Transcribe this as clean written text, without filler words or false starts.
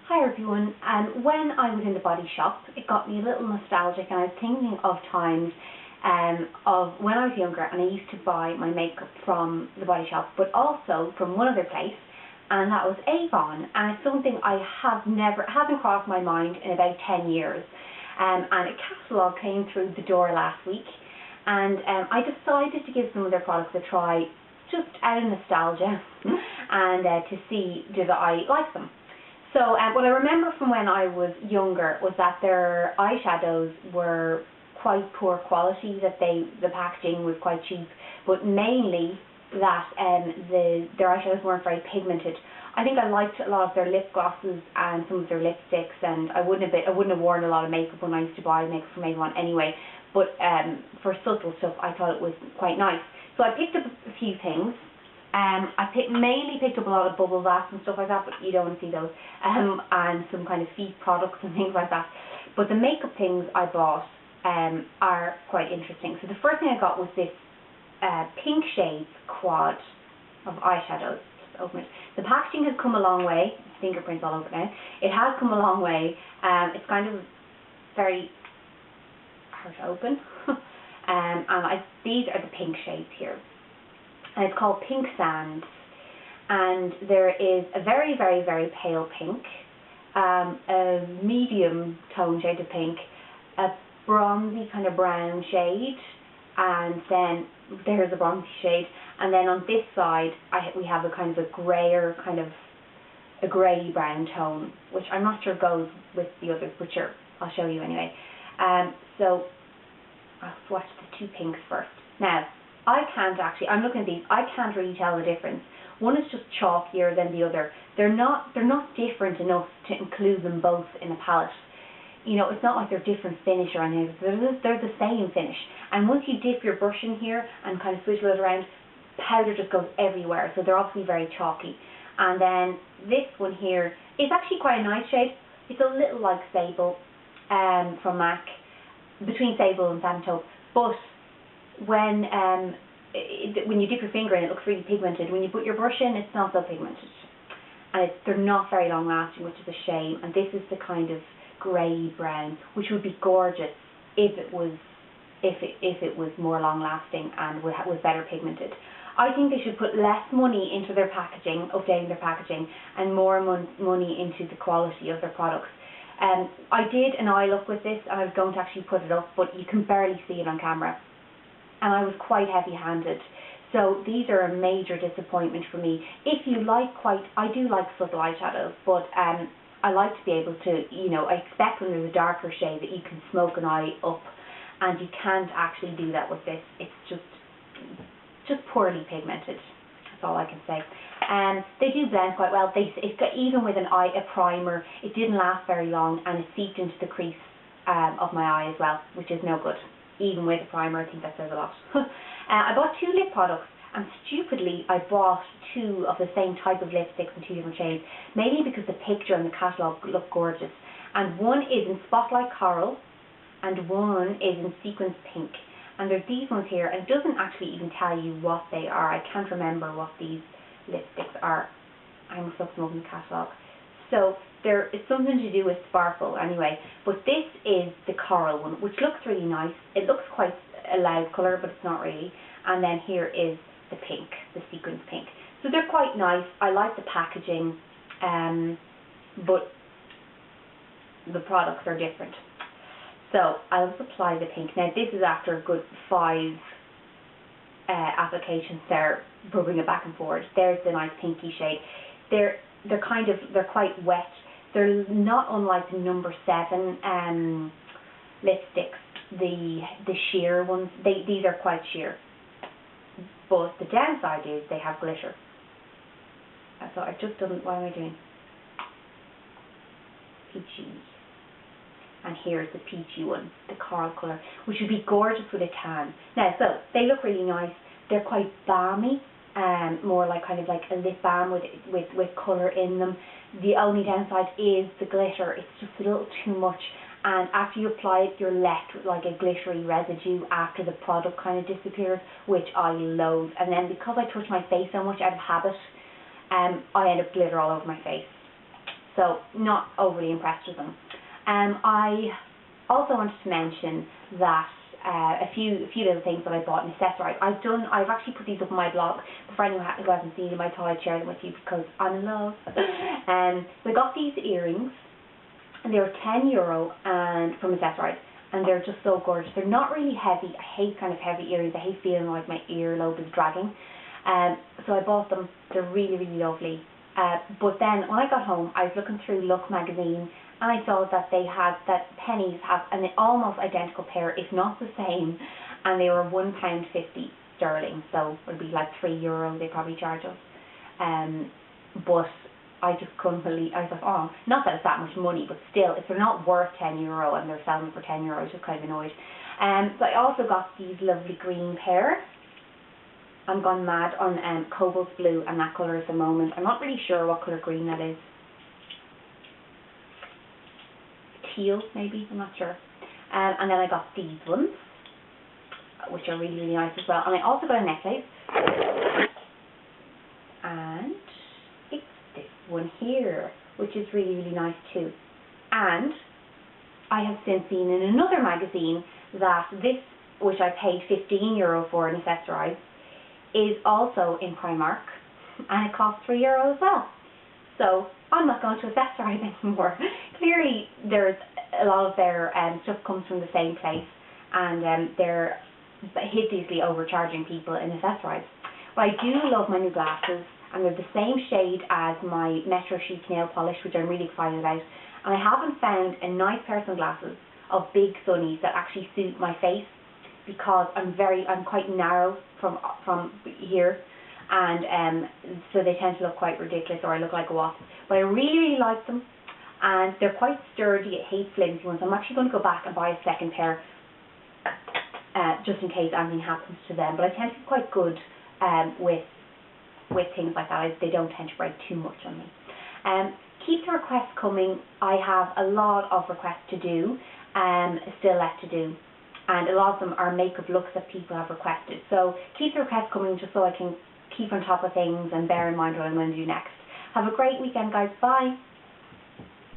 Hi everyone. When I was in the body shop, it got me a little nostalgic, and I was thinking of times of when I was younger, and I used to buy my makeup from the body shop, but also from one other place, and that was Avon. And it's something I hasn't crossed my mind in about 10 years. And a catalogue came through the door last week, and I decided to give some of their products a try, just out of nostalgia, and to see did I like them. So what I remember from when I was younger was that their eyeshadows were quite poor quality, that the packaging was quite cheap, but mainly that their eyeshadows weren't very pigmented. I think I liked a lot of their lip glosses and some of their lipsticks, and I wouldn't have worn a lot of makeup when I used to buy makeup from Avon anyway, but for subtle stuff I thought it was quite nice. So I picked up a few things. I mainly picked up a lot of bubble baths and stuff like that, but you don't want to see those, and some kind of feet products and things like that. But the makeup things I bought are quite interesting. So the first thing I got was this Pink Shades quad of eyeshadows. Just open it. The packaging has come a long way. Fingerprints all over it now. It has come a long way. It's kind of very hard to open. These are the pink shades here. And it's called Pink Sands, and there is a very, very, very pale pink, a medium tone shade of pink, a bronzy kind of brown shade, and then there's a bronzy shade, and then on this side we have a kind of a grayer, kind of a grey brown tone, which I'm not sure goes with the others, but sure, I'll show you anyway. So I'll swatch the two pinks first. Now, I'm looking at these, I can't really tell the difference. One is just chalkier than the other. They're not different enough to include them both in a palette. You know, it's not like they're different finish or anything. They're the same finish. And once you dip your brush in here and kind of swizzle it around, powder just goes everywhere. So they're obviously very chalky. And then this one here is actually quite a nice shade. It's a little like Sable from MAC, between Sable and Sand Taupe, but when you dip your finger in, it looks really pigmented. When you put your brush in, it's not so pigmented, and they're not very long lasting, which is a shame. And this is the kind of grey brown, which would be gorgeous if it was more long lasting and was better pigmented. I think they should put less money into their packaging, updating their packaging, and more money into the quality of their products. I did an eye look with this, and I was going to actually put it up, but you can barely see it on camera. And I was quite heavy-handed. So these are a major disappointment for me. If you like I do like subtle eyeshadows, but I like to be able to, I expect when there's a darker shade that you can smoke an eye up, and you can't actually do that with this. It's just poorly pigmented. That's all I can say. They do blend quite well. Even with a primer, it didn't last very long, and it seeped into the crease of my eye as well, which is no good. Even with a primer, I think that says a lot. I bought two lip products, and stupidly I bought two of the same type of lipsticks in two different shades, mainly because the picture and the catalogue look gorgeous. And one is in Spotlight Coral, and one is in Sequins Pink. And they're these ones here, and it doesn't actually even tell you what they are. I can't remember what these lipsticks are. I must look them up in the catalogue. So it's something to do with sparkle anyway, but this is the coral one, which looks really nice. It looks quite a loud colour, but it's not really. And then here is the pink, the Sequins Pink. So they're quite nice. I like the packaging, but the products are different. So I'll apply the pink. Now this is after a good 5 applications there, rubbing it back and forth. There's the nice pinky shade. They're quite wet. They're not unlike the number 7 lipsticks, the sheer ones. These are quite sheer. But the downside is they have glitter. So I've just done, what am I doing? Peachy. And here's the peachy one, the coral colour, which would be gorgeous with a tan. Now, so they look really nice. They're quite balmy. More like kind of like a lip balm with colour in them. The only downside is the glitter. It's just a little too much, and after you apply it, you're left with like a glittery residue after the product kind of disappears, which I loathe. And then because I touch my face so much out of habit, I end up glitter all over my face. so not overly impressed with them. I also wanted to mention that a few little things that I bought in Accessorize. I've actually put these up on my blog, but for anyone who hasn't seen them, I thought I'd share them with you because I'm in love. So I got these earrings, and they were €10 and from Accessorize, and they're just so gorgeous. They're not really heavy. I hate kind of heavy earrings. I hate feeling like my earlobe is dragging. So I bought them. They're really, really lovely. But then when I got home, I was looking through Look magazine, and I saw that Pennies have an almost identical pair, if not the same, and they were £1.50 sterling, so it would be like €3 they probably charge us. But I just couldn't believe, I was like, oh, not that it's that much money, but still, if they're not worth €10 and they're selling for €10, I was just kind of annoyed. So I also got these lovely green pair. I'm gone mad on cobalt blue and that colour at the moment. I'm not really sure what colour green that is. Teal, maybe, I'm not sure. And then I got these ones, which are really, really nice as well. And I also got a necklace. And it's this one here, which is really, really nice too. And I have since seen in another magazine that this, which I paid €15 for in Accessorize, is also in Primark, and it costs €3 as well. So I'm not going to Accessorize anymore. Clearly, there's a lot of their stuff comes from the same place, and they're hideously overcharging people in Accessorize. But I do love my new glasses, and they're the same shade as my Metro Chic nail polish, which I'm really excited about. And I haven't found a nice pair of sunglasses of big sunnies that actually suit my face, because I'm quite narrow from here, and so they tend to look quite ridiculous, or I look like a wasp. But I really, really like them, and they're quite sturdy. I hate flimsy ones. I'm actually going to go back and buy a second pair, just in case anything happens to them. But I tend to be quite good with things like that. They don't tend to break too much on me. Keep the requests coming. I have a lot of requests to do, still left to do. And a lot of them are makeup looks that people have requested. So keep the requests coming just so I can keep on top of things and bear in mind what I'm going to do next. Have a great weekend, guys. Bye.